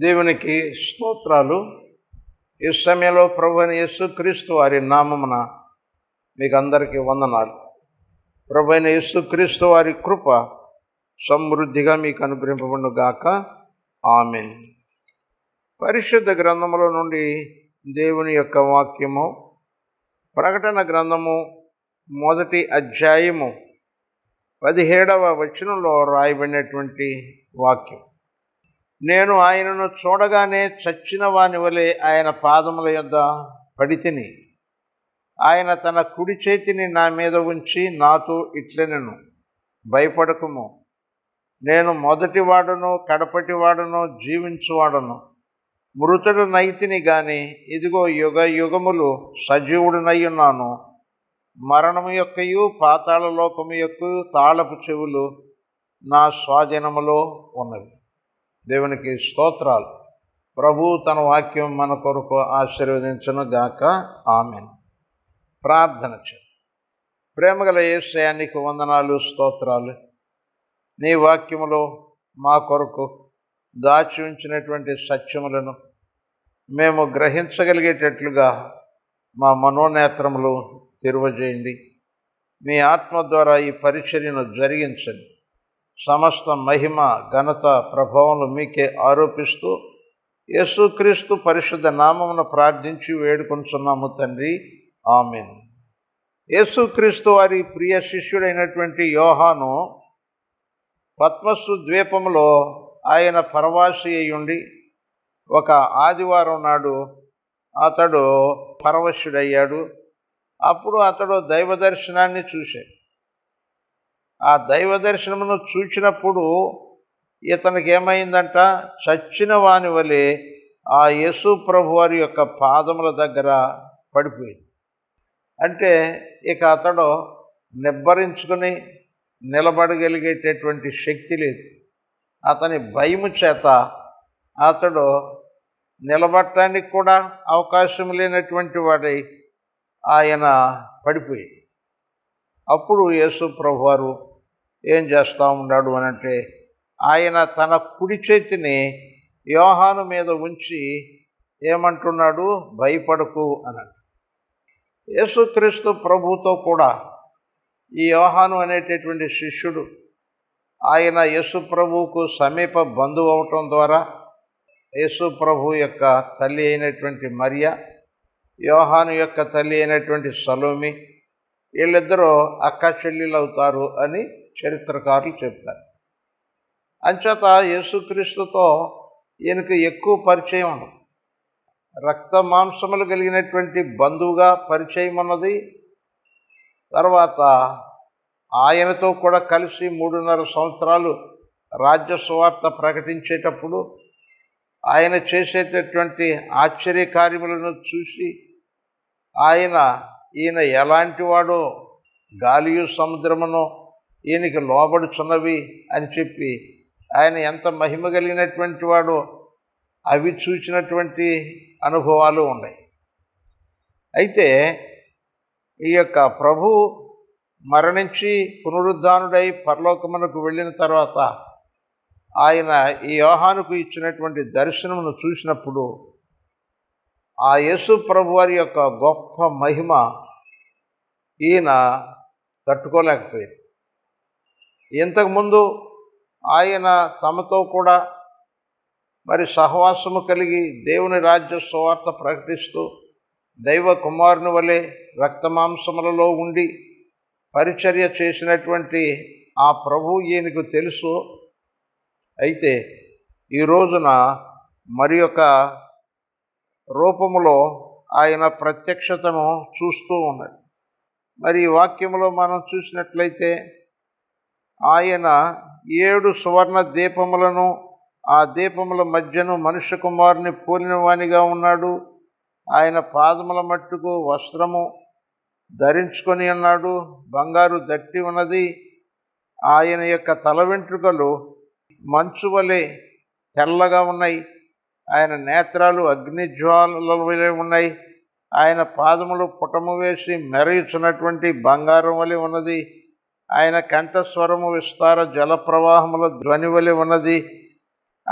దేవునికి స్తోత్రాలు. ఈ సమయంలో ప్రభువైన యేసుక్రీస్తు వారి నామమున మీకు అందరికీ వందనాలు. ప్రభువైన యేసుక్రీస్తు వారి కృప సమృద్ధిగా మీకు అనుగ్రహింపబడును గాక. ఆమేన్. పరిశుద్ధ గ్రంథములో నుండి దేవుని యొక్క వాక్యము, ప్రకటన గ్రంథము 1వ అధ్యాయము 17వ వచనంలో రాయబడినటువంటి వాక్యం. నేను ఆయనను చూడగానే చచ్చిన వాని వలె ఆయన పాదముల యొద్ద పడితిని. ఆయన తన కుడి చేతిని నా మీద ఉంచి నాతో ఇట్లనెను, భయపడకుము, నేను మొదటివాడును కడపటివాడును జీవించువాడును. మృతుడు నైతిని గాని ఇదిగో యుగ యుగములు సజీవుడినై ఉన్నాను. మరణము యొక్కయు పాతాళ లోకము యొక్క తాళపు చెవులు నా స్వాధీనములో ఉన్నవి. దేవునికి స్తోత్రాలు. ప్రభు తన వాక్యం మన కొరకు ఆశీర్వదించును గాక. ఆమేన్. ప్రార్థన చేద్దాం. ప్రేమగల యేసయ్యా, నీకు వందనాలు, స్తోత్రాలు. నీ వాక్యములో మా కొరకు దాచి ఉంచినటువంటి సత్యములను మేము గ్రహించగలిగేటట్లుగా మా మనోనేత్రములు తెరువజేయండి. మీ ఆత్మ ద్వారా ఈ పరిచర్యను జరిగించండి. సమస్త మహిమ, ఘనత, ప్రభావములు మీకే ఆరోపిస్తూ యేసుక్రీస్తు పరిశుద్ధ నామమున ప్రార్థించి వేడుకొంచున్నాము తండ్రి. ఆమేన్. యేసుక్రీస్తు వారి ప్రియ శిష్యుడైనటువంటి యోహాను పత్మసు ద్వీపములో ఆయన పరవాసి అయ్యుండి ఒక ఆదివారం నాడు అతడు పరవశుడయ్యాడు. అప్పుడు అతడు దైవ దర్శనాన్ని చూశాడు. ఆ దైవ దర్శనమును చూచినప్పుడు ఇతనికి ఏమైందంట, చచ్చిన వాని వలె ఆ యేసు ప్రభు వారి యొక్క పాదముల దగ్గర పడిపోయింది. అంటే ఇక అతడు నిబ్బరించుకుని నిలబడగలిగేటటువంటి శక్తి లేదు. అతని భయము చేత అతడు నిలబడటానికి కూడా అవకాశం లేనటువంటి వాడై ఆయన పడిపోయాడు. అప్పుడు యేసు ప్రభు వారు ఏం చేస్తూ ఉన్నాడు అని అంటే, ఆయన తన కుడి చేతిని యోహాను మీద ఉంచి ఏమంటున్నాడు, భయపడకు అని. యేసుక్రీస్తు ప్రభుతో కూడా ఈ యోహాను అనేటటువంటి శిష్యుడు, ఆయన యేసు ప్రభువుకు సమీప బంధువు అవటం ద్వారా యేసు ప్రభు యొక్క తల్లి అయినటువంటి మరియ, యోహాను యొక్క తల్లి అయినటువంటి సలోమి, వీళ్ళిద్దరూ అక్క చెల్లెలు అవుతారు అని చరిత్రకారులు చెప్తారు. అంచేత యేసుక్రీస్తుతో ఈయనకు ఎక్కువ పరిచయం ఉన్నది. రక్త మాంసములు కలిగినటువంటి బంధువుగా పరిచయం ఉన్నది. తర్వాత ఆయనతో కూడా కలిసి 3.5 సంవత్సరాలు రాజ్య సువార్త ప్రకటించేటప్పుడు ఆయన చేసేటటువంటి ఆశ్చర్య కార్యములను చూసి ఈయన ఎలాంటి వాడో, గాలియు సముద్రమునో ఈయనకి లోబడుచున్నవి అని చెప్పి ఆయన ఎంత మహిమ కలిగినటువంటి వాడో అవి చూసినటువంటి అనుభవాలు ఉన్నాయి. అయితే ఈ యొక్క ప్రభు మరణించి పునరుద్ధానుడై పరలోకమునకు వెళ్ళిన తర్వాత ఆయన ఈ యోహానుకు ఇచ్చినటువంటి దర్శనమును చూసినప్పుడు ఆ యేసు ప్రభు వారి యొక్క గొప్ప మహిమ ఈయన తట్టుకోలేకపోయాడు. ఇంతకుముందు ఆయన తమతో కూడా మరి సహవాసము కలిగి దేవుని రాజ్య సువార్త ప్రకటిస్తూ దైవ కుమారుని వలె రక్తమాంసములలో ఉండి పరిచర్య చేసినటువంటి ఆ ప్రభు ఈయనకు తెలుసు. అయితే ఈ రోజున మరి యొక్క రూపములో ఆయన ప్రత్యక్షతను చూస్తూ ఉన్నాడు. మరి ఈ వాక్యములో మనం చూసినట్లయితే ఆయన 7 సువర్ణ దీపములను, ఆ దీపముల మధ్యను మనుష్య కుమారుని పోలిన వానిగా ఉన్నాడు. ఆయన పాదముల మట్టుకు వస్త్రము ధరించుకొని ఉన్నాడు, బంగారు దట్టి ఉన్నది. ఆయన యొక్క తల వెంట్రుకలు మంచు వలె తెల్లగా ఉన్నాయి. ఆయన నేత్రాలు అగ్నిజ్వాలల వలె ఉన్నాయి. ఆయన పాదములు పుటము వేసి మెరయుచున్నటువంటి బంగారం వలె ఉన్నది. ఆయన కంఠస్వరము విస్తార జలప్రవాహముల ధ్వని వలె ఉన్నది.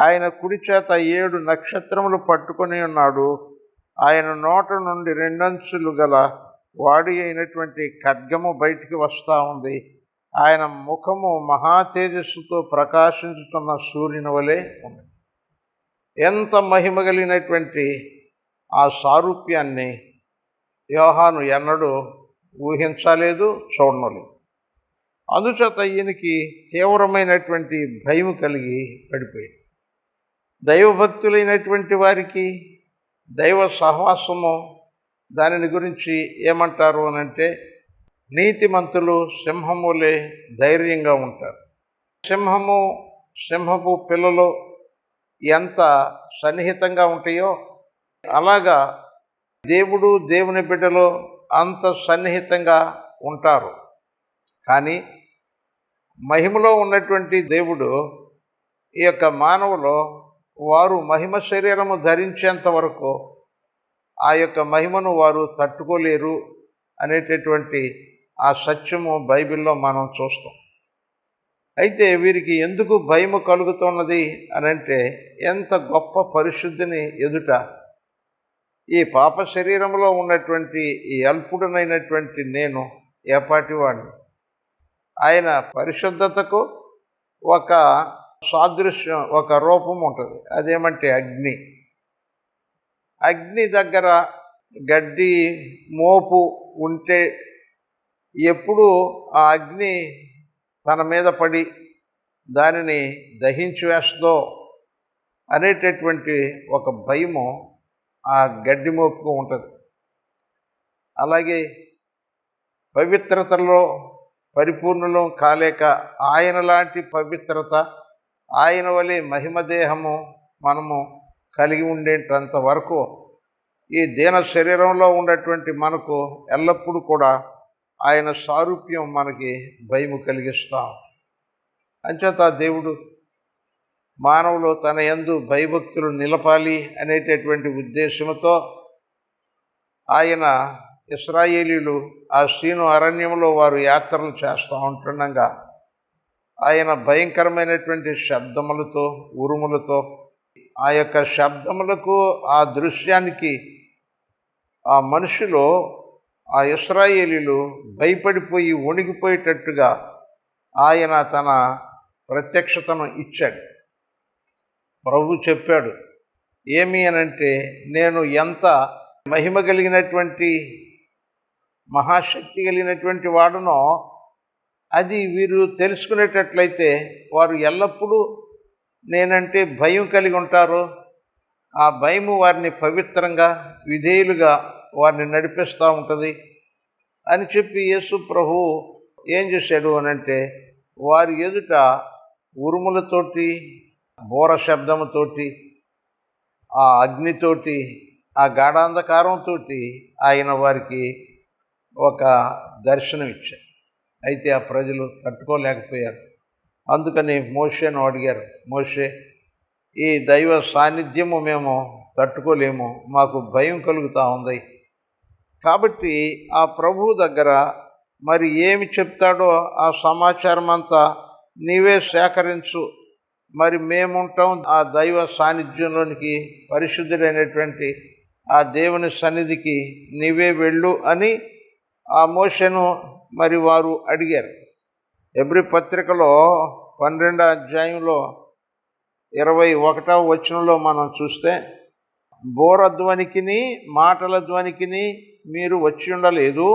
ఆయన కుడి చేత 7 నక్షత్రములు పట్టుకొని ఉన్నాడు. ఆయన నోట నుండి 2 అంచులు గల వాడి అయినటువంటి ఖడ్గము బయటికి వస్తూ ఉంది. ఆయన ముఖము మహా తేజస్సుతో ప్రకాశించుతున్న సూర్యుని వలె ఉంది. ఎంత మహిమ కలిగినటువంటి ఆ సారూప్యాన్ని యోహాను ఎన్నడూ ఊహించలేదు, చూడలేదు. అందుచేత ఈయనకి తీవ్రమైనటువంటి భయం కలిగి పడిపోయింది. దైవభక్తులైనటువంటి వారికి దైవ సహవాసము దానిని గురించి ఏమంటారు అనంటే, నీతిమంతులు సింహములే ధైర్యంగా ఉంటారు. సింహపు పిల్లలు ఎంత సన్నిహితంగా ఉంటాయో అలాగా దేవుడు దేవుని బిడ్డలు అంత సన్నిహితంగా ఉంటారు. కానీ మహిమలో ఉన్నటువంటి దేవుడు ఈ యొక్క మానవులో వారు మహిమ శరీరము ధరించేంత వరకు ఆ యొక్క మహిమను వారు తట్టుకోలేరు అనేటటువంటి ఆ సత్యము బైబిల్లో మనం చూస్తాం. అయితే వీరికి ఎందుకు భయము కలుగుతున్నది అనంటే, ఎంత గొప్ప పరిశుద్ధిని ఎదుట ఈ పాప శరీరంలో ఉన్నటువంటి ఈ అల్పుడనైనటువంటి నేను ఏపాటివాడిని. ఆయన పరిశుద్ధతకు ఒక సాదృశ్యం, ఒక రూపం ఉంటుంది. అదేమంటే అగ్ని దగ్గర గడ్డి మోపు ఉంటే ఎప్పుడు ఆ అగ్ని తన మీద పడి దానిని దహించి వేస్తుందో అనేటటువంటి ఒక భయము ఆ గడ్డి మోపుకు ఉంటుంది. అలాగే పవిత్రతలో పరిపూర్ణులం కాలేక ఆయన లాంటి పవిత్రత, ఆయన వలె మహిమదేహము మనము కలిగి ఉండేటంత వరకు ఈ దీన శరీరంలో ఉన్నటువంటి మనకు ఎల్లప్పుడూ కూడా ఆయన సారూప్యం మనకి భయము కలిగిస్తాం. అంచేత దేవుడు మానవులు తన యందు భయభక్తులు నిలపాలి అనేటటువంటి ఉద్దేశంతో ఆయన ఇశ్రాయేలీయులు ఆ సీను అరణ్యంలో వారు యాత్రలు చేస్తూ ఉంటుండగా ఆయన భయంకరమైనటువంటి శబ్దములతో, ఉరుములతో, ఆ యొక్క శబ్దములకు, ఆ దృశ్యానికి ఆ మనుషులు, ఆ ఇశ్రాయేలీయులు భయపడిపోయి వణికిపోయేటట్టుగా ఆయన తన ప్రత్యక్షతను ఇచ్చాడు. ప్రభు చెప్పాడు, ఏమి అనంటే, నేను ఎంత మహిమ కలిగినటువంటి మహాశక్తి కలిగినటువంటి వాడునో అది వీరు తెలుసుకునేటట్లయితే వారు ఎల్లప్పుడూ నేనంటే భయం కలిగి ఉంటారు. ఆ భయము వారిని పవిత్రంగా, విధేయులుగా వారిని నడిపిస్తూ ఉంటుంది అని చెప్పి యేసు ప్రభు ఏం చేశాడు అనంటే, వారి ఎదుట ఉరుములతోటి, బోర శబ్దముతోటి, ఆ అగ్నితోటి, ఆ గాఢాంధకారంతో ఆయన వారికి ఒక దర్శనం ఇచ్చారు. అయితే ఆ ప్రజలు తట్టుకోలేకపోయారు. అందుకని మోషేను అడిగారు, మోషే, ఈ దైవ సాన్నిధ్యము మేము తట్టుకోలేము, మాకు భయం కలుగుతూ ఉంది. కాబట్టి ఆ ప్రభువు దగ్గర మరి ఏమి చెప్తాడో ఆ సమాచారం అంతా నీవే సేకరించు, మరి మేముంటాం ఆ దైవ సాన్నిధ్యంలోనికి, పరిశుద్ధుడైనటువంటి ఆ దేవుని సన్నిధికి నీవే వెళ్ళు అని ఆ మోషేను మరి వారు అడిగారు. హెబ్రీ పత్రికలో 12వ అధ్యాయంలో 21వ వచనంలో మనం చూస్తే, బోర ధ్వనికిని మాటల ధ్వనికిని మీరు వచ్చి ఉండలేదు,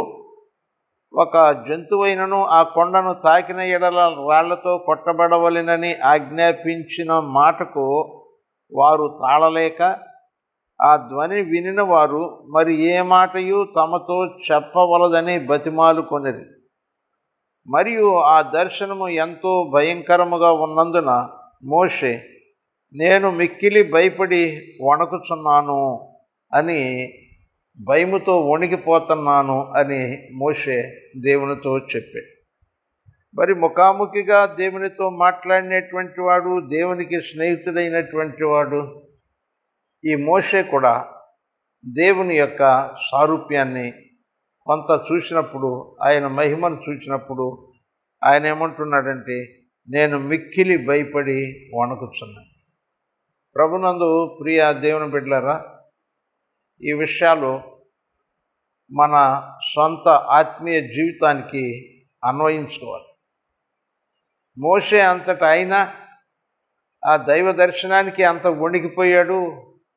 ఒక జంతువైనను ఆ కొండను తాకిన ఎడల రాళ్లతో కొట్టబడవలెనని ఆజ్ఞాపించిన మాటకు వారు తాళలేక ఆ ధ్వని వినిన వారు మరి ఏ మాటయు తమతో చెప్పవలదని బతిమాలుకొనిరి. మరియు ఆ దర్శనము ఎంతో భయంకరముగా ఉన్నందున మోషే, నేను మిక్కిలి భయపడి వణకుచున్నాను అని, భయముతో వణికిపోతున్నాను అని మోషే దేవునితో చెప్పాడు. మరి ముఖాముఖిగా దేవునితో మాట్లాడినటువంటి వాడు, దేవునికి స్నేహితుడైనటువంటి వాడు ఈ మోషే కూడా దేవుని యొక్క సారూప్యాన్ని కొంత చూసినప్పుడు, ఆయన మహిమను చూసినప్పుడు ఆయన ఏమంటున్నాడంటే, నేను మిక్కిలి భయపడి వణకుచున్నాను. ప్రభునందు ప్రియ దేవుని బిడ్డలారా, ఈ విషయాలు మన సొంత ఆత్మీయ జీవితానికి అన్వయించుకోవాలి. మోషే అంతటా ఆయన ఆ దైవ దర్శనానికి అంత వణికిపోయాడు,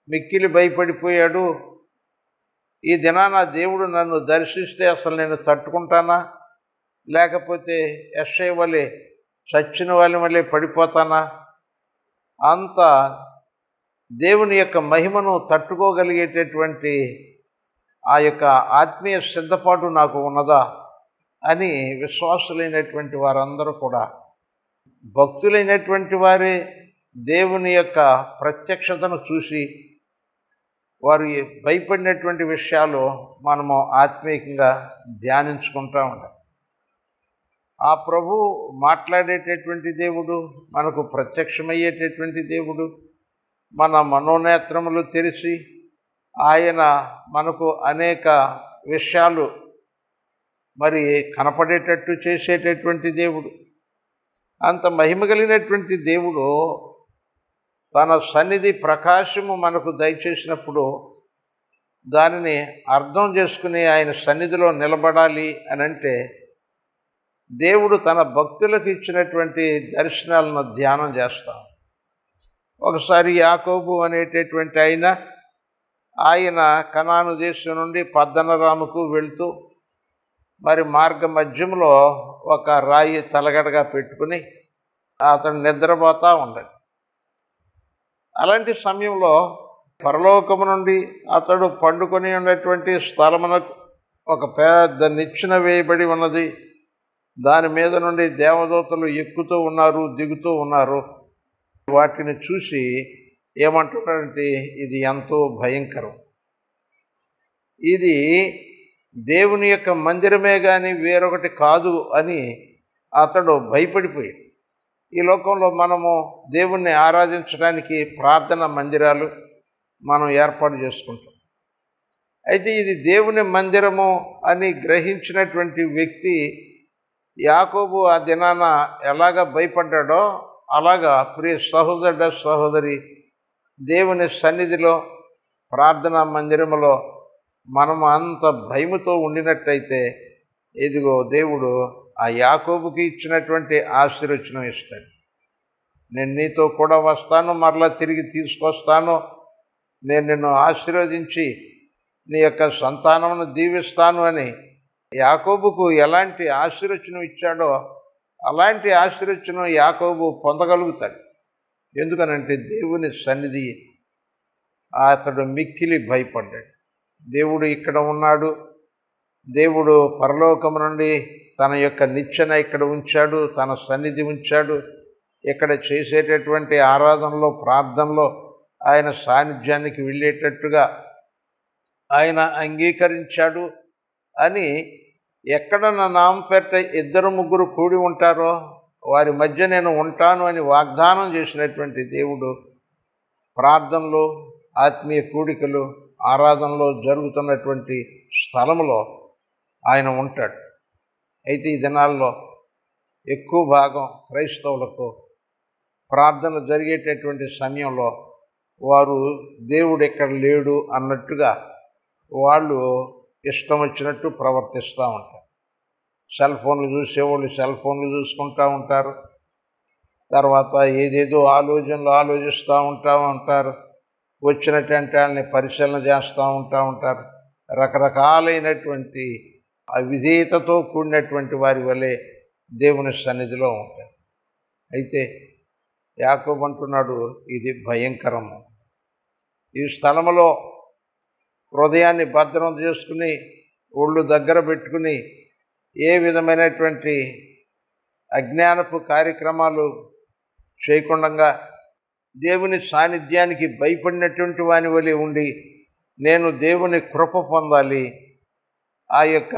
మిక్కిలి భయపడిపోయాడు. ఈ దినాన దేవుడు నన్ను దర్శిస్తే అసలు నేను తట్టుకుంటానా, లేకపోతే యెషయా వలె చచ్చిన వాళ్ళ వలె పడిపోతానా? అంత దేవుని యొక్క మహిమను తట్టుకోగలిగేటటువంటి ఆ యొక్క ఆత్మీయ సిద్ధపాటు నాకు ఉన్నదా అని విశ్వాసులైనటువంటి వారందరూ కూడా, భక్తులైనటువంటి వారే దేవుని యొక్క ప్రత్యక్షతను చూసి వారు భయపడినటువంటి విషయాలు మనము ఆత్మీయంగా ధ్యానించుకుంటూ ఉంటాం. ఆ ప్రభు మాట్లాడేటటువంటి దేవుడు, మనకు ప్రత్యక్షమయ్యేటటువంటి దేవుడు, మన మనోనేత్రములు తెరిచి ఆయన మనకు అనేక విషయాలు మరి కనపడేటట్టు చేసేటటువంటి దేవుడు. అంత మహిమ కలిగినటువంటి దేవుడు తన సన్నిధి ప్రకాశము మనకు దయచేసినప్పుడు దానిని అర్థం చేసుకుని ఆయన సన్నిధిలో నిలబడాలి అని అంటే దేవుడు తన భక్తులకు ఇచ్చినటువంటి దర్శనాలను ధ్యానం చేస్తాం. ఒకసారి యాకోబు అనేటటువంటి ఆయన కనాను దేశం నుండి పద్దనరాముకు వెళ్తూ మరి మార్గ మధ్యంలో ఒక రాయి తలగడగా పెట్టుకుని అతను నిద్రపోతూ ఉన్నాడు. అలాంటి సమయంలో పరలోకము నుండి అతడు పండుకొని ఉన్నటువంటి స్థలమునకు ఒక పెద్ద నిచ్చెన వేయబడి ఉన్నది. దాని మీద నుండి దేవదూతలు ఎక్కుతూ ఉన్నారు, దిగుతూ ఉన్నారు. వాటిని చూసి ఏమంటున్నాడంటే, ఇది ఎంతో భయంకరం, ఇది దేవుని యొక్క మందిరమే కానీ వేరొకటి కాదు అని అతడు భయపడిపోయాడు. ఈ లోకంలో మనము దేవుణ్ణి ఆరాధించడానికి ప్రార్థన మందిరాలు మనం ఏర్పాటు చేసుకుంటాం. అయితే ఇది దేవుని మందిరము అని గ్రహించినటువంటి వ్యక్తి యాకోబు ఆ దినాన ఎలాగ భయపడ్డాడో అలాగా ప్రియ సహోదరుడ సహోదరి, దేవుని సన్నిధిలో ప్రార్థనా మందిరములో మనం అంత భయముతో ఉండినట్టయితే ఇదిగో దేవుడు ఆ యాకోబుకి ఇచ్చినటువంటి ఆశీర్వచనం ఇస్తాడు. నేను నీతో కూడా వస్తాను, మరలా తిరిగి తీసుకొస్తాను, నేను నిన్ను ఆశీర్వదించి నీ యొక్క సంతానమును దీవిస్తాను అని యాకోబుకు ఎలాంటి ఆశీర్వచనం ఇచ్చాడో అలాంటి ఆశీర్వచనం యాకోబు పొందగలుగుతాడు. ఎందుకనంటే దేవుని సన్నిధి అతడు మిక్కిలి భయపడ్డాడు. దేవుడు ఇక్కడ ఉన్నాడు, దేవుడు పరలోకము నుండి తన యొక్క నిచ్చెన ఇక్కడ ఉంచాడు, తన సన్నిధి ఉంచాడు. ఇక్కడ చేసేటటువంటి ఆరాధనలో ప్రార్థనలో ఆయన సాన్నిధ్యానికి వెళ్ళేటట్టుగా ఆయన అంగీకరించాడు అని, ఎక్కడ నా నామం పేరిట 2-3 కూడి ఉంటారో వారి మధ్య నేను ఉంటాను అని వాగ్దానం చేసినటువంటి దేవుడు ప్రార్థనలు, ఆత్మీయ కూడికలు, ఆరాధనలో జరుగుతున్నటువంటి స్థలంలో ఆయన ఉంటాడు. అయితే ఈ దినాల్లో ఎక్కువ భాగం క్రైస్తవులకు ప్రార్థన జరిగేటటువంటి సమయంలో వారు దేవుడు ఎక్కడ లేడు అన్నట్టుగా వాళ్ళు ఇష్టం వచ్చినట్టు ప్రవర్తిస్తూ ఉంటారు. సెల్ ఫోన్లు చూసేవాళ్ళు సెల్ ఫోన్లు చూసుకుంటూ ఉంటారు. తర్వాత ఏదేదో ఆలోచనలు ఆలోచిస్తూ ఉంటారు. వచ్చినటువంటి వాళ్ళని పరిశీలన చేస్తూ ఉంటారు. రకరకాలైనటువంటి అవిధేయతతో కూడినటువంటి వారి వలె దేవుని సన్నిధిలో ఉంటారు. అయితే యాకోబు అంటున్నాడు, ఇది భయంకరము. ఈ స్థలములో హృదయాన్ని భద్రం చేసుకుని ఒళ్ళు దగ్గర పెట్టుకుని ఏ విధమైనటువంటి అజ్ఞానపు కార్యక్రమాలు చేయకుండా దేవుని సాన్నిధ్యానికి భయపడినటువంటి వాని వలె ఉండి నేను దేవుని కృప పొందాలి, ఆ యొక్క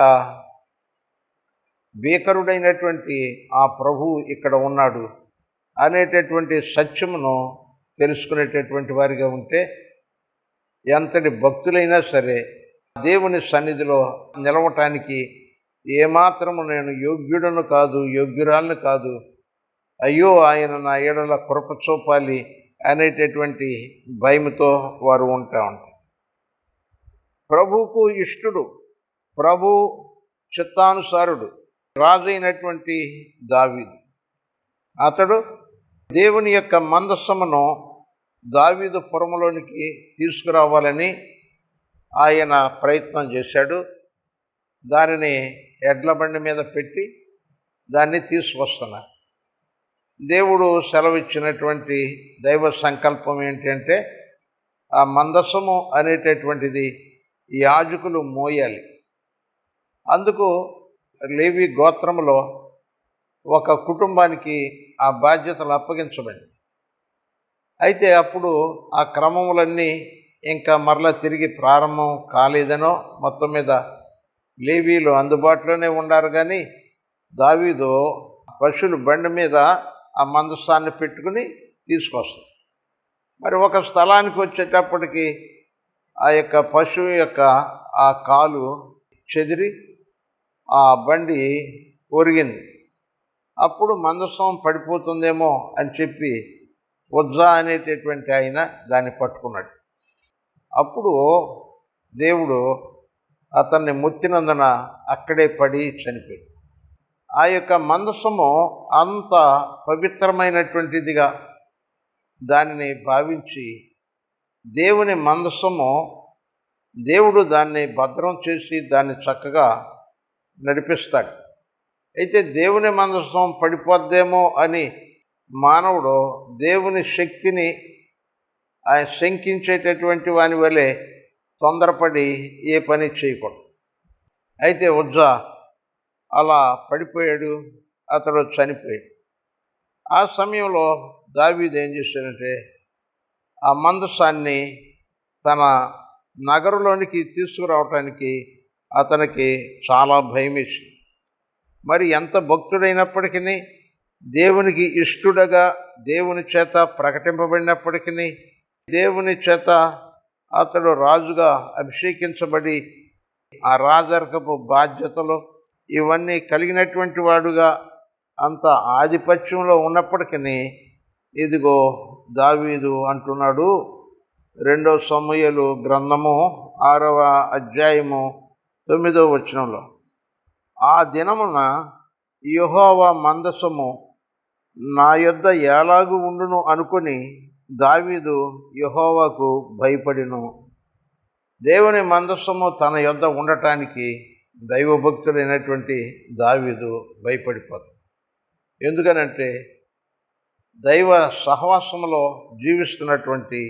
భీకరుడైనటువంటి ఆ ప్రభువు ఇక్కడ ఉన్నాడు అనేటటువంటి సత్యమును తెలుసుకునేటటువంటి వారిగా ఉంటే ఎంతటి భక్తులైనా సరే దేవుని సన్నిధిలో నిలవటానికి ఏమాత్రము నేను యోగ్యుడను కాదు, యోగ్యురాలను కాదు, అయ్యో ఆయన నా ఎడల కృప చూపాలి అనేటటువంటి భయముతో వారు ఉంటా ఉంటారు. ప్రభువుకు ఇష్టుడు, ప్రభు చిత్తానుసారుడు రాజు అయినటువంటి దావీదు, అతడు దేవుని యొక్క మందస్సమును దావీదు పురములోనికి తీసుకురావాలని ఆయన ప్రయత్నం చేశాడు. దానిని ఎడ్ల బండి మీద పెట్టి దాన్ని తీసుకొస్తున్నారు. దేవుడు సెలవిచ్చినటువంటి దైవ సంకల్పం ఏంటంటే ఆ మందస్సము అనేటటువంటిది యాజకులు మోయాలి. అందుకు లేవి గోత్రములో ఒక కుటుంబానికి ఆ బాధ్యతలు అప్పగించబడింది. అయితే అప్పుడు ఆ క్రమములన్నీ ఇంకా మరలా తిరిగి ప్రారంభం కాలేదనో, మొత్తం మీద లేవీలు అందుబాటులోనే ఉండారు. కానీ దావీదు పశువుల బండి మీద ఆ మందసాన్ని పెట్టుకుని తీసుకొస్తారు. మరి ఒక స్థలానికి వచ్చేటప్పటికి ఆ యొక్క పశువు యొక్క ఆ కాలు చెదిరి ఆ బండి ఒరిగింది. అప్పుడు మందసం పడిపోతుందేమో అని చెప్పి ఉజ్జా అనేటటువంటి ఆయన దాన్ని పట్టుకున్నాడు. అప్పుడు దేవుడు అతన్ని ముత్తినందున అక్కడే పడి చనిపోయాడు. ఆ యొక్క మందసము అంత పవిత్రమైనటువంటిదిగా దానిని భావించి దేవుని మందసము, దేవుడు దాన్ని భద్రం చేసి దాన్ని చక్కగా నడిపిస్తాడు. అయితే దేవుని మందసం పడిపోద్దేమో అని మానవుడు దేవుని శక్తిని ఆయన శంకించేటటువంటి వాని వలె తొందరపడి ఏ పని చేయకూడదు. అయితే ఉజ్జా అలా పడిపోయాడు, అతడు చనిపోయాడు. ఆ సమయంలో దావీదు ఏం చేశాడంటే ఆ మందసాన్ని తన నగరులోనికి తీసుకురావటానికి అతనికి చాలా భయం వేసింది. మరి ఎంత భక్తుడైనప్పటికీ, దేవునికి ఇష్టుడగా దేవుని చేత ప్రకటింపబడినప్పటికీ, దేవుని చేత అతడు రాజుగా అభిషేకించబడి ఆ రాజరికపు బాధ్యతలు ఇవన్నీ కలిగినటువంటి వాడుగా అంత ఆధిపత్యంలో ఉన్నప్పటికీ, ఇదిగో దావీదు అంటున్నాడు 2 సమూయేలు గ్రంథము 6వ అధ్యాయము 9వ వచనంలో, ఆ దినమున యెహోవా మందసము నా యొద్ద ఎలాగు ఉండును అనుకుని దావీదు యెహోవాకు భయపడెను. దేవుని మందసము తన యొద్ద ఉండటానికి దైవభక్తుడైనటువంటి దావీదు భయపడిపోతాడు. ఎందుకనంటే దైవ సహవాసంలో జీవిస్తున్నటువంటి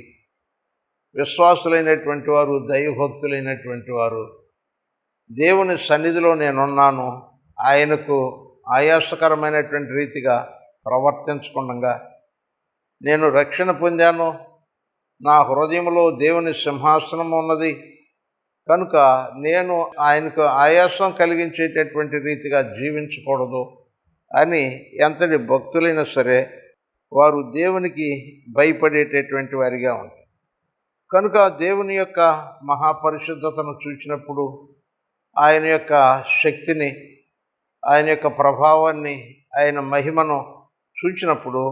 విశ్వాసులైనటువంటి వారు, దైవభక్తులైనటువంటి వారు దేవుని సన్నిధిలో నేనున్నాను, ఆయనకు ఆయాసకరమైనటువంటి రీతిగా ప్రవర్తించకుండా నేను రక్షణ పొందాను, నా హృదయంలో దేవుని సింహాసనం ఉన్నది కనుక నేను ఆయనకు ఆయాసం కలిగించేటటువంటి రీతిగా జీవించకూడదు అని ఎంతటి భక్తులైనా సరే వారు దేవునికి భయపడేటటువంటి వారిగా ఉంటారు. కనుక దేవుని యొక్క మహాపరిశుద్ధతను చూసినప్పుడు, ఆయన యొక్క శక్తిని, ఆయన యొక్క ప్రభావాన్ని, ఆయన మహిమను చూసినప్పుడు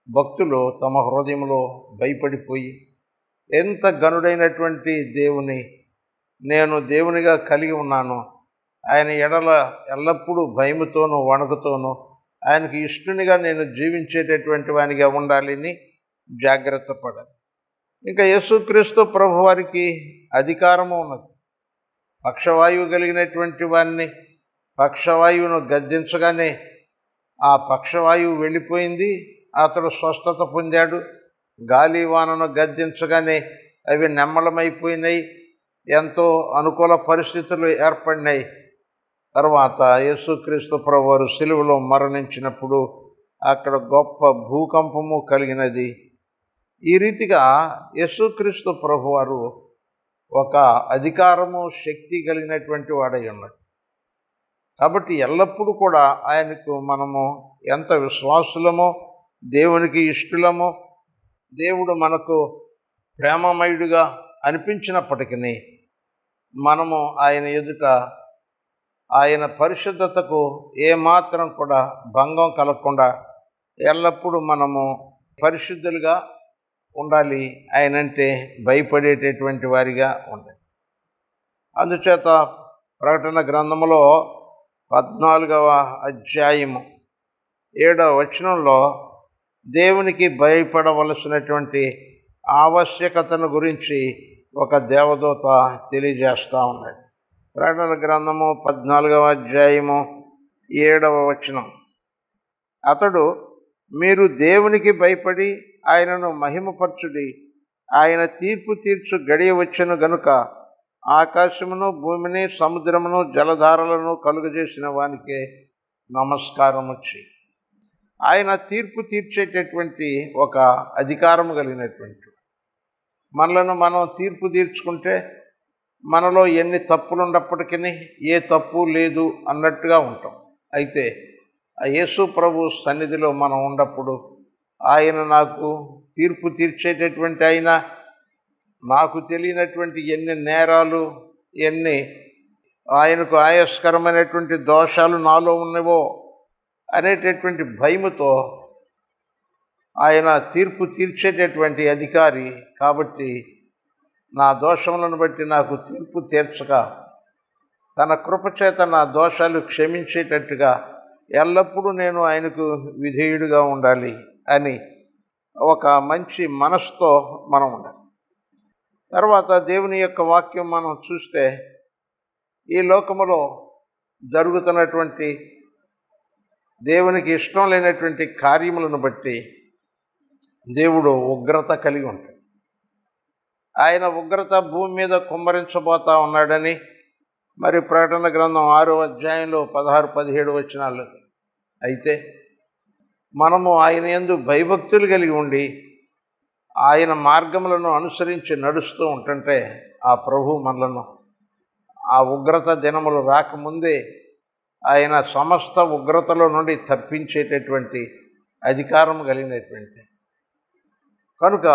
భక్తులు తమ హృదయంలో భయపడిపోయి, ఎంత గనుడైనటువంటి దేవుని నేను దేవునిగా కలిగి ఉన్నాను, ఆయన ఎడల ఎల్లప్పుడూ భయముతోనూ వణుకుతోనూ ఆయనకి ఇష్టునిగా నేను జీవించేటటువంటి వానిగా ఉండాలని జాగ్రత్త పడాలి. ఇంకా యేసుక్రీస్తు ప్రభు వారికి అధికారము ఉన్నది. పక్షవాయువు కలిగినటువంటి వారిని పక్షవాయువును గద్దించగానే ఆ పక్షవాయువు వెళ్ళిపోయింది, అతడు స్వస్థత పొందాడు. గాలి వానను గద్దించగానే అవి నెమ్మలమైపోయినాయి, ఎంతో అనుకూల పరిస్థితులు ఏర్పడినాయి. తర్వాత యేసుక్రీస్తు ప్రభువారు సిలువలో మరణించినప్పుడు అక్కడ గొప్ప భూకంపము కలిగినది. ఈ రీతిగా యేసుక్రీస్తు ప్రభువారు ఒక అధికారము, శక్తి కలిగినటువంటి వాడై ఉన్నాడు. కాబట్టి ఎల్లప్పుడూ కూడా ఆయనకు మనము ఎంత విశ్వాసులమో, దేవునికి ఇష్టలమో, దేవుడు మనకు ప్రేమమయుడిగా అనిపించినప్పటికీ మనము ఆయన ఎదుట ఆయన పరిశుద్ధతకు ఏమాత్రం కూడా భంగం కలగకుండా ఎల్లప్పుడూ మనము పరిశుద్ధులుగా, ఉండాలి, ఆయనంటే భయపడేటటువంటి వారిగా ఉండాలి. అందుచేత ప్రకటన గ్రంథములో 14వ అధ్యాయము 7వ వచనంలో దేవునికి భయపడవలసినటువంటి ఆవశ్యకతను గురించి ఒక దేవదూత తెలియజేస్తూ ఉన్నాడు. ప్రకటన గ్రంథము 14వ అధ్యాయము 7వ వచనం. అతడు, మీరు దేవునికి భయపడి ఆయనను మహిమపరచుడి, ఆయన తీర్పు తీర్చు గడియ వచ్చెను గనుక ఆకాశమును భూమిని సముద్రమును జలధారలను కలుగజేసిన వానికే నమస్కారము చేయి. ఆయన తీర్పు తీర్చేటటువంటి ఒక అధికారం కలిగినటువంటి, మనలను మనం తీర్పు తీర్చుకుంటే మనలో ఎన్ని తప్పులు ఉన్నప్పటికీ ఏ తప్పు లేదు అన్నట్టుగా ఉంటాం. అయితే ఆ యేసు ప్రభు సన్నిధిలో మనం ఉన్నప్పుడు ఆయన నాకు తీర్పు తీర్చేటటువంటి ఆయన, నాకు తెలియనటువంటి ఎన్ని నేరాలు, ఎన్ని ఆయనకు ఆయాస్కరమైనటువంటి దోషాలు నాలో ఉన్నవో అనేటటువంటి భయముతో ఆయన తీర్పు తీర్చేటటువంటి అధికారి. కాబట్టి నా దోషములను బట్టి నాకు తీర్పు తీర్చక తన కృపచేత నా దోషాలు క్షమించేటట్టుగా ఎల్లప్పుడూ నేను ఆయనకు విధేయుడిగా ఉండాలి అని ఒక మంచి మనసుతో మనం ఉండాలి. తర్వాత దేవుని యొక్క వాక్యం మనం చూస్తే, ఈ లోకములో జరుగుతున్నటువంటి దేవునికి ఇష్టం లేనటువంటి కార్యములను బట్టి దేవుడు ఉగ్రత కలిగి ఉంటాడు. ఆయన ఉగ్రత భూమి మీద కుమ్మరించబోతా ఉన్నాడని మరి ప్రకటన గ్రంథం 6వ అధ్యాయంలో 16-17 వచనాలు. అయితే మనము ఆయన యందు భయభక్తులు కలిగి ఉండి ఆయన మార్గములను అనుసరించి నడుస్తూ ఉంటుంటే ఆ ప్రభు మనలను ఆ ఉగ్రత దినములు రాకముందే ఆయన సమస్త ఉగ్రతలో నుండి తప్పించేటటువంటి అధికారం కలిగినటువంటి కనుక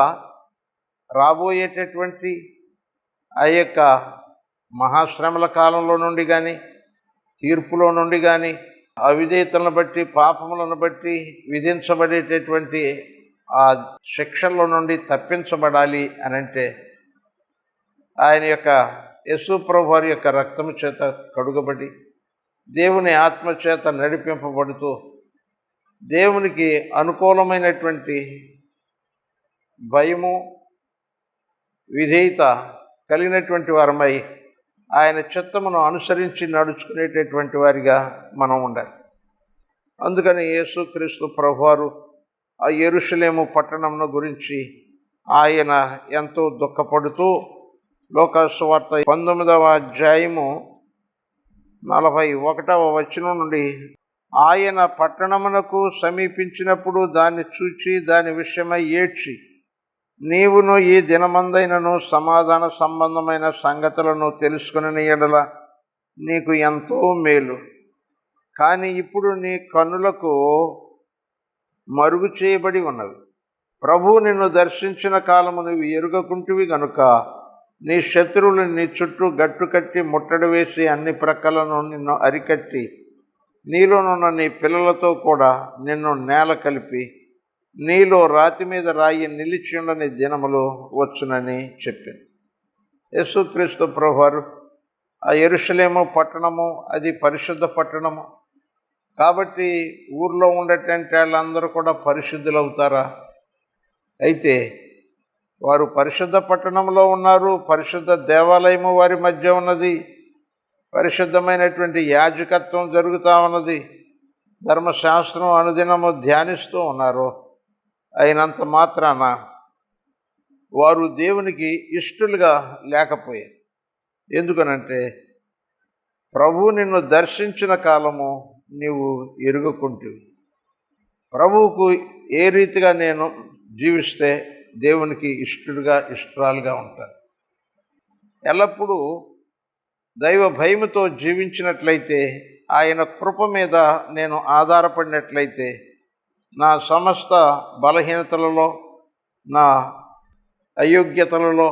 రాబోయేటటువంటి ఆ యొక్క మహాశ్రమల కాలంలో నుండి కానీ, తీర్పులో నుండి కానీ, అవిధేయతలను బట్టి పాపములను బట్టి విధించబడేటటువంటి ఆ శిక్షల్లో నుండి తప్పించబడాలి అని అంటే ఆయన యొక్క యేసు ప్రభు వారి యొక్క రక్తము చేత కడుగబడి దేవుని ఆత్మ చేత నడిపింపబడుతూ దేవునికి అనుకూలమైనటువంటి భయము, విధేయత కలిగినటువంటి వారమై ఆయన చిత్తమును అనుసరించి నడుచుకునేటటువంటి వారిగా మనం ఉండాలి. అందుకని యేసుక్రీస్తు ప్రభువారు ఆ యెరూషలేము పట్టణమును గురించి ఆయన ఎంతో దుఃఖపడుతూ లూకా సువార్త 19వ అధ్యాయము 41వ వచనం నుండి, ఆయన పట్టణమునకు సమీపించినప్పుడు దాన్ని చూచి దాని విషయమై ఏడ్చి, నీవును ఈ దినమందైనను సమాధాన సంబంధమైన సంగతులను తెలుసుకుని ఎడల నీకు ఎంతో మేలు. కానీ ఇప్పుడు నీ కన్నులకు మరుగు చేయబడి ఉన్నవి. ప్రభువు నిన్ను దర్శించిన కాలము నువ్వు ఎరుగకుంటివి గనుక నీ శత్రువులు నీ చుట్టూ గట్టు కట్టి ముట్టడి వేసి అన్ని ప్రక్కలను నిన్ను అరికట్టి నీలోనున్న నీ పిల్లలతో కూడా నిన్ను నేల కలిపి నీలో రాతి మీద రాయి నిలిచి ఉండని దినములు వచ్చునని చెప్పింది. యేసుక్రీస్తు ప్రభువారు ఆ యెరూషలేము పట్టణము అది పరిశుద్ధ పట్టణము కాబట్టి ఊర్లో ఉండేటువంటి వాళ్ళందరూ కూడా పరిశుద్ధులు అవుతారా? అయితే వారు పరిశుద్ధ పట్టణంలో ఉన్నారు, పరిశుద్ధ దేవాలయము వారి మధ్య ఉన్నది, పరిశుద్ధమైనటువంటి యాజకత్వం జరుగుతూ ఉన్నది, ధర్మశాస్త్రం అనుదినము ధ్యానిస్తూ ఉన్నారు. అయినంత మాత్రాన వారు దేవునికి ఇష్టలుగా లేకపోయారు. ఎందుకనంటే ప్రభువు నిన్ను దర్శించిన కాలము నీవు ఎరుగకుంటివి. ప్రభువుకు ఏ రీతిగా నేను జీవిస్తే దేవునికి ఇష్టరాలుగా ఉంటాను. ఎల్లప్పుడూ దైవ భయముతో జీవించినట్లయితే, ఆయన కృప మీద నేను ఆధారపడినట్లయితే, నా సమస్త బలహీనతలలో, నా అయోగ్యతలలో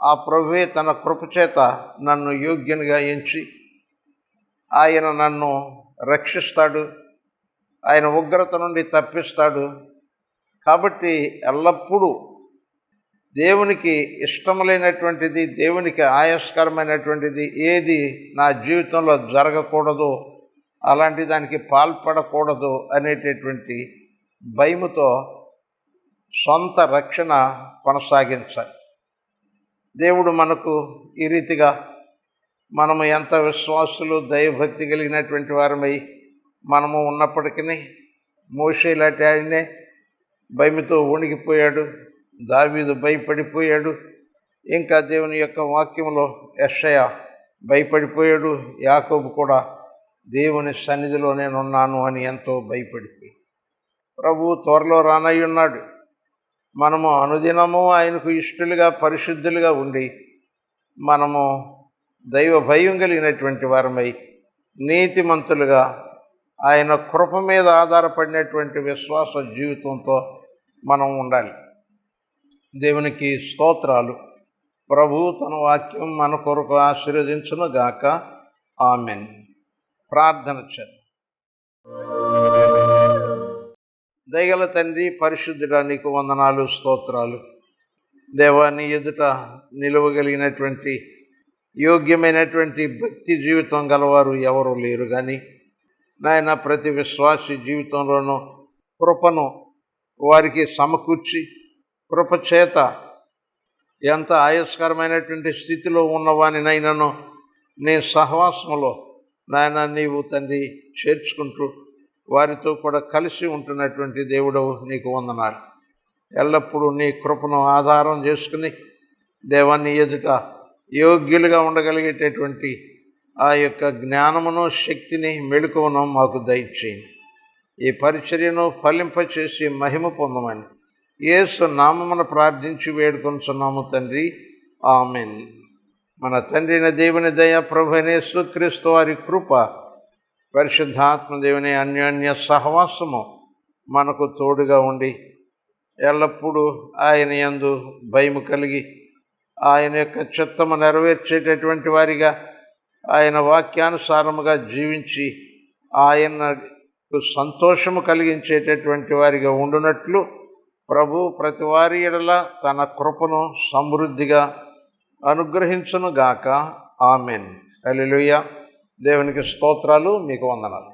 ఆ ప్రభువే తన కృపచేత నన్ను యోగ్యునిగా ఎంచి ఆయన నన్ను రక్షిస్తాడు, ఆయన ఉగ్రత నుండి తప్పిస్తాడు. కాబట్టి ఎల్లప్పుడూ దేవునికి ఇష్టములైనటువంటిది, దేవునికి ఆయాస్కరమైనటువంటిది ఏది నా జీవితంలో జరగకూడదు, అలాంటి దానికి పాల్పడకూడదు అనేటటువంటి భయముతో సొంత రక్షణ కొనసాగించాలి. దేవుడు మనకు ఈ రీతిగా మనము ఎంత విశ్వాసులు, దైవభక్తి కలిగినటువంటి వారమై మనము ఉన్నప్పటికీ మోషే లాంటి ఆయనే భయముతో వణికిపోయాడు, దావీదు భయపడిపోయాడు, ఇంకా దేవుని యొక్క వాక్యంలో యెషయా భయపడిపోయాడు, యాకోబు కూడా దేవుని సన్నిధిలో నేనున్నాను అని ఎంతో భయపడిపోయాడు. ప్రభువు త్వరలో రానయ్యున్నాడు. మనము అనుదినము ఆయనకు ఇష్టలుగా, పరిశుద్ధులుగా ఉండి మనము దైవ భయం కలిగినటువంటి వారమై నీతిమంతులుగా ఆయన కృప మీద ఆధారపడినటువంటి విశ్వాస జీవితంతో మనం ఉండాలి. దేవునికి స్తోత్రాలు. ప్రభువు తన వాక్యం మన కొరకు ఆశీర్వదించును గాక. ఆమెన్. ప్రార్థన చేద్దాం. దయగల తండ్రి, పరిశుద్ధుడా, నీకు వందనాలు, స్తోత్రాలు. దేవా, నీ ఎదుట నిలువగలిగినటువంటి యోగ్యమైనటువంటి భక్తి జీవితం గలవారు ఎవరు లేరు. కానీ నాయన, ప్రతి విశ్వాసి జీవితంలోనూ కృపను వారికి సమకూర్చి, కృపచేత ఎంత ఆయాస్కరమైనటువంటి స్థితిలో ఉన్నవానినైనాను నీ సహవాసములో నాయన నీవు తండ్రి చేర్చుకుంటూ వారితో కూడా కలిసి ఉంటున్నటువంటి దేవుడవు నీకు వందనాలు. ఎల్లప్పుడూ నీ కృపను ఆధారం చేసుకుని దేవాన్ని ఎదుట యోగ్యులుగా ఉండగలిగేటటువంటి ఆ యొక్క జ్ఞానమును, శక్తిని, మెళకువను మాకు దయచేయండి. ఈ పరిచర్యను ఫలింపచేసి మహిమ పొందమని యేసు నామమున ప్రార్థించి వేడుకొనుచున్నాము తండ్రి. ఆమెన్. మన తండ్రి అయిన దేవుని దయ, ప్రభు అయిన యేసుక్రీస్తు వారి కృప, పరిశుద్ధాత్మ దేవుని అన్యోన్య సహవాసము మనకు తోడుగా ఉండి ఎల్లప్పుడూ ఆయన యందు భయము కలిగి ఆయన యొక్క చిత్తము నెరవేర్చేటటువంటి వారిగా, ఆయన వాక్యానుసారముగా జీవించి ఆయనకు సంతోషము కలిగించేటటువంటి వారిగా ఉండునట్లు ప్రభు ప్రతి వారి ఎడల తన కృపను సమృద్ధిగా అనుగ్రహించును గాక. ఆమెన్. హల్లెలూయా. దేవునికి స్తోత్రాలు. మీకు వందనాలు.